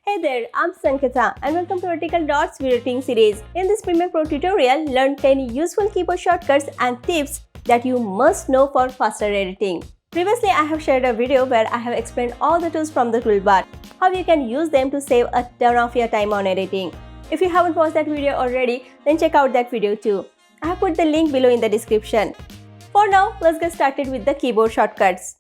Hey there, I'm Sankita and welcome to Vertical Dots video tuning series. In this Premiere Pro tutorial, learn 10 useful keyboard shortcuts and tips that you must know for faster editing. Previously, I have shared a video where I have explained all the tools from the toolbar, how you can use them to save a ton of your time on editing. If you haven't watched that video already, then check out that video too. I have put the link below in the description. For now, let's get started with the keyboard shortcuts.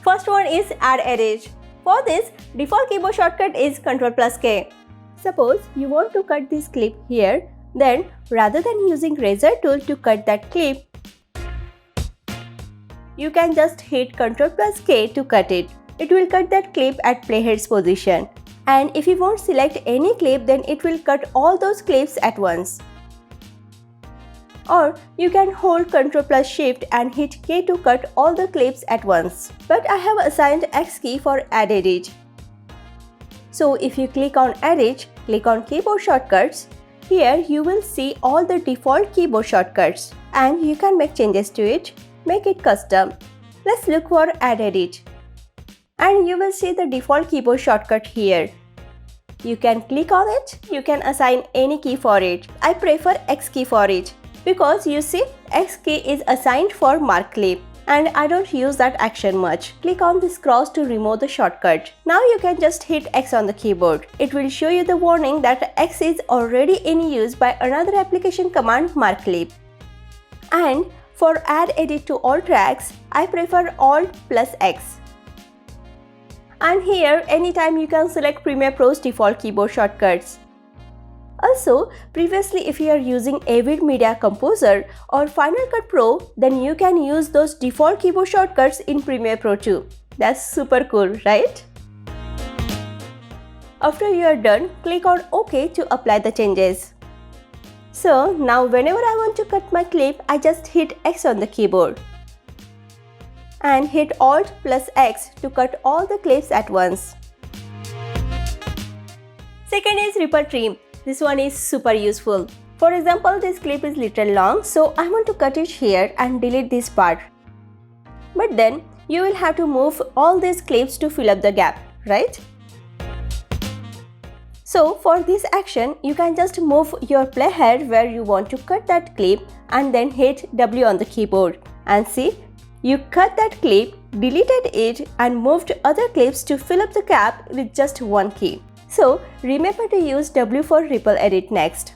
First one is Add Edit. For this, default keyboard shortcut is Ctrl+K. Suppose you want to cut this clip here, then rather than using razor tool to cut that clip, you can just hit Ctrl+K to cut it. It will cut that clip at playhead's position. And if you won't select any clip, then it will cut all those clips at once. Or you can hold Ctrl+Shift and hit K to cut all the clips at once. But I have assigned X key for Add Edit. So if you click on Edit, click on Keyboard Shortcuts. Here you will see all the default keyboard shortcuts and you can make changes to it, make it custom. Let's look for Add Edit. And you will see the default keyboard shortcut here. You can click on it, you can assign any key for it. I prefer X key for it. Because you see, X key is assigned for mark clip and I don't use that action much. Click on this cross to remove the shortcut. Now you can just hit X on the keyboard. It will show you the warning that X is already in use by another application command mark clip. And for Add Edit to all tracks, I prefer Alt+X. And here, anytime you can select Premiere Pro's default keyboard shortcuts. Also, previously if you are using Avid Media Composer or Final Cut Pro, then you can use those default keyboard shortcuts in Premiere Pro too. That's super cool, right? After you are done, click on OK to apply the changes. So now whenever I want to cut my clip, I just hit X on the keyboard. And hit Alt+X to cut all the clips at once. Second is Ripple Trim. This one is super useful. For example, this clip is little long, so I want to cut it here and delete this part. But then you will have to move all these clips to fill up the gap, right? So for this action, you can just move your playhead where you want to cut that clip and then hit W on the keyboard. And see, you cut that clip, deleted it and moved other clips to fill up the gap with just one key. So remember to use W for Ripple Edit next.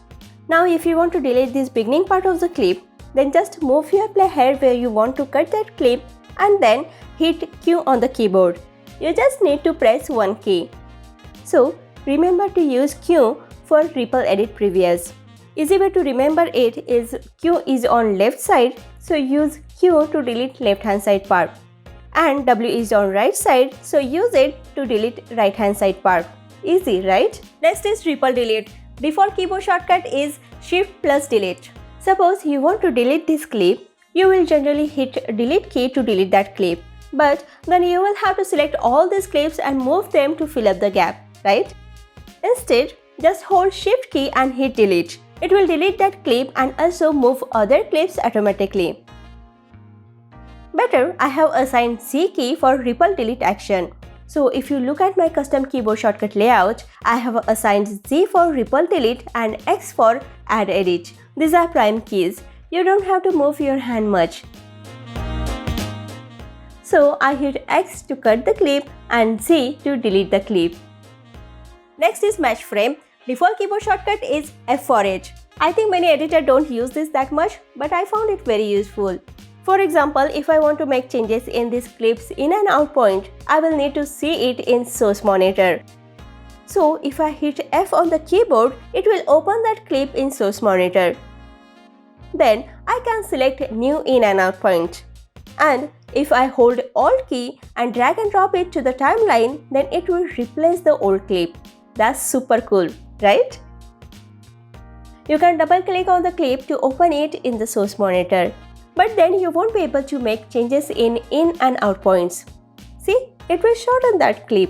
Now if you want to delete this beginning part of the clip, then just move your playhead where you want to cut that clip and then hit Q on the keyboard. You just need to press one key. So remember to use Q for Ripple Edit Previous. Easy way to remember it is Q is on left side, so use Q to delete left hand side part. And W is on right side, so use it to delete right hand side part. Easy, right? Next is Ripple Delete. Default keyboard shortcut is Shift+Delete. Suppose you want to delete this clip, you will generally hit Delete key to delete that clip. But then you will have to select all these clips and move them to fill up the gap, right? Instead, just hold Shift key and hit Delete. It will delete that clip and also move other clips automatically. Better, I have assigned Z key for Ripple Delete action. So if you look at my custom keyboard shortcut layout, I have assigned Z for Ripple Delete and X for Add Edit. These are prime keys. You don't have to move your hand much. So I hit X to cut the clip and Z to delete the clip. Next is Match Frame. Default keyboard shortcut is F for it. I think many editors don't use this that much, but I found it very useful. For example, if I want to make changes in these clips in and out point, I will need to see it in source monitor. So if I hit F on the keyboard, it will open that clip in source monitor. Then I can select new in and out point. And if I hold Alt key and drag and drop it to the timeline, then it will replace the old clip. That's super cool, right? You can double click on the clip to open it in the source monitor. But then you won't be able to make changes in and out points. See, it will shorten that clip.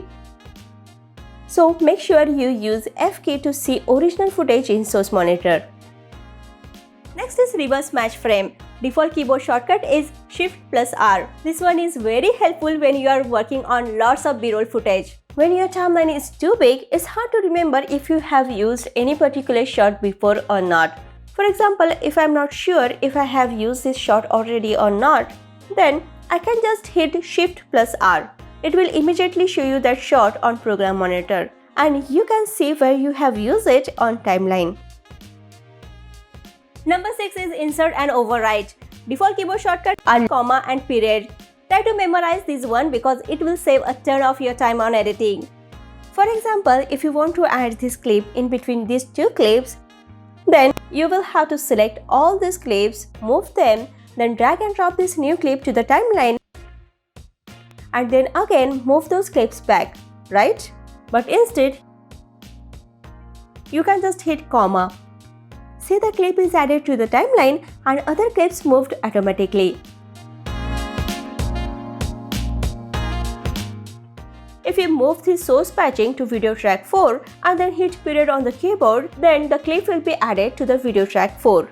So make sure you use F key to see original footage in source monitor. Next is reverse match frame. Default keyboard shortcut is Shift plus R. This one is very helpful when you are working on lots of B-roll footage. When your timeline is too big, it's hard to remember if you have used any particular shot before or not. For example, if I'm not sure if I have used this shot already or not, then I can just hit Shift plus R. It will immediately show you that shot on Program Monitor, and you can see where you have used it on timeline. Number 6 is Insert and Overwrite. Default keyboard shortcut are comma and period. Try to memorize this one because it will save a ton of your time on editing. For example, if you want to add this clip in between these two clips, then you will have to select all these clips, move them, then drag and drop this new clip to the timeline, and then again move those clips back, right? But instead, you can just hit comma. See, the clip is added to the timeline and other clips moved automatically. If you move this source patching to video track 4 and then hit period on the keyboard, then the clip will be added to the video track 4.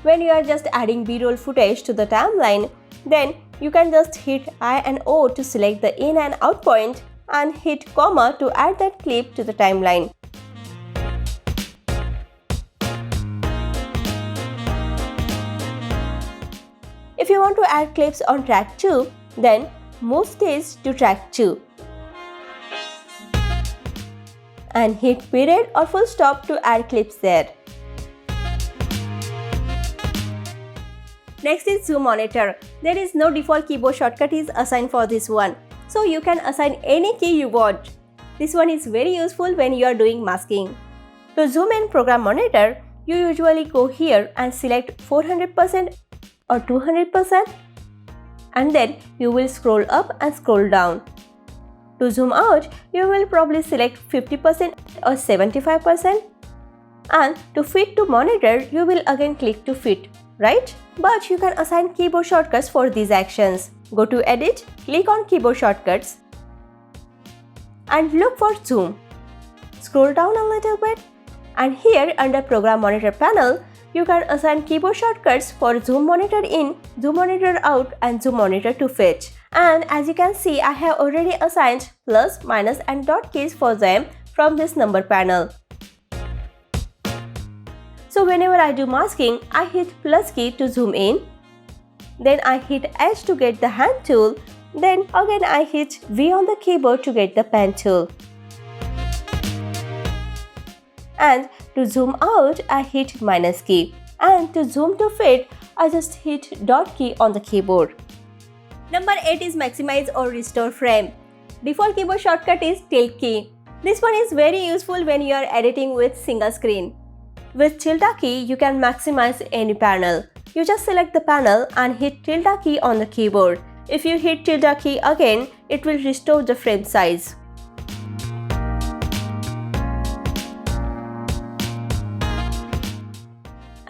When you are just adding B-roll footage to the timeline, then you can just hit I and O to select the in and out point and hit comma to add that clip to the timeline. If you want to add clips on track 2, then move this to track 2 and hit period or full stop to add clips there. Next is Zoom Monitor. There is no default keyboard shortcut is assigned for this one, so you can assign any key you want. This one is very useful when you are doing masking. To zoom in Program Monitor, you usually go here and select 400% or 200%, and then you will scroll up and scroll down. To zoom out, you will probably select 50% or 75%, and to fit to monitor, you will again click to fit, right? But you can assign keyboard shortcuts for these actions. Go to Edit, click on Keyboard Shortcuts, and look for Zoom. Scroll down a little bit, and here under Program Monitor panel, you can assign keyboard shortcuts for Zoom Monitor in, Zoom Monitor out, and Zoom Monitor to fit. And as you can see, I have already assigned plus, minus, and dot keys for them from this number panel. So whenever I do masking, I hit plus key to zoom in, then I hit H to get the hand tool, then again I hit V on the keyboard to get the pen tool. And to zoom out, I hit minus key, and to zoom to fit, I just hit dot key on the keyboard. Number 8 is Maximize or Restore Frame. Default keyboard shortcut is Tilde key. This one is very useful when you are editing with single screen. With tilde key, you can maximize any panel. You just select the panel and hit tilde key on the keyboard. If you hit tilde key again, it will restore the frame size.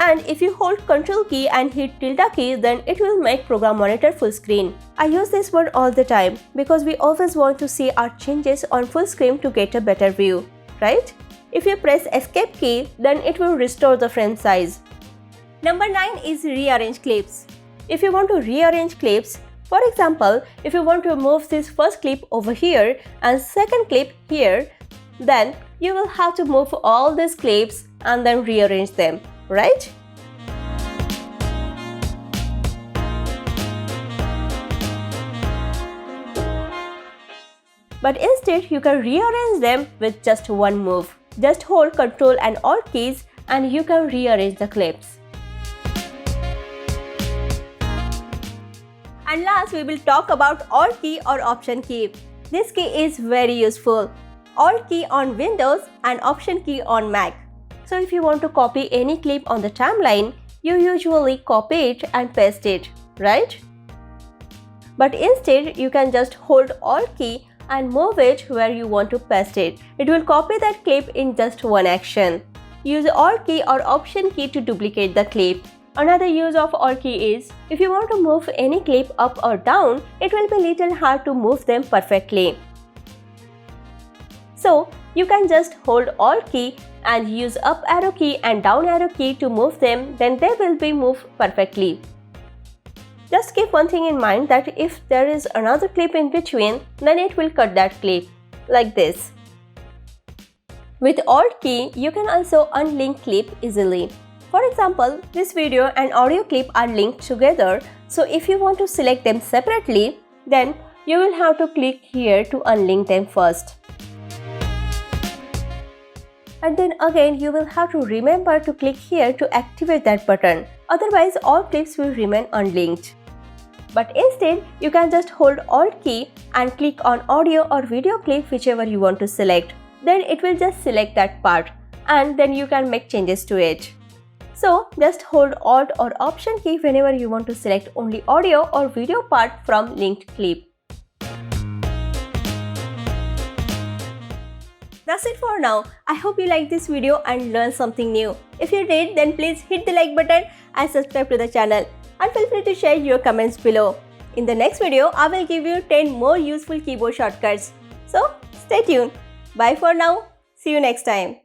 And if you hold Ctrl key and hit tilde key, then it will make Program Monitor full screen. I use this one all the time because we always want to see our changes on full screen to get a better view, right? If you press Escape key, then it will restore the frame size. Number 9 is Rearrange Clips. If you want to rearrange clips, for example, if you want to move this first clip over here and second clip here, then you will have to move all these clips and then rearrange them, right? But instead, you can rearrange them with just one move. Just hold Ctrl and Alt keys and you can rearrange the clips. And last, we will talk about Alt key or Option key. This key is very useful. Alt key on Windows and Option key on Mac. So if you want to copy any clip on the timeline, you usually copy it and paste it, right? But instead, you can just hold Alt key and move it where you want to paste it. It will copy that clip in just one action. Use Alt key or Option key to duplicate the clip. Another use of Alt key is, if you want to move any clip up or down, it will be little hard to move them perfectly. So, you can just hold Alt key and use up arrow key and down arrow key to move them, then they will be moved perfectly. Just keep one thing in mind, that if there is another clip in between, then it will cut that clip, like this. With Alt key, you can also unlink clip easily. For example, this video and audio clip are linked together, so if you want to select them separately, then you will have to click here to unlink them first. And then again you will have to remember to click here to activate that button, otherwise all clips will remain unlinked. But instead, you can just hold Alt key and click on audio or video clip, whichever you want to select. Then it will just select that part and then you can make changes to it. So just hold Alt or Option key whenever you want to select only audio or video part from linked clip. That's it for now. I hope you liked this video and learned something new. If you did, then please hit the like button and subscribe to the channel. And feel free to share your comments below. In the next video, I will give you 10 more useful keyboard shortcuts. So stay tuned. Bye for now. See you next time.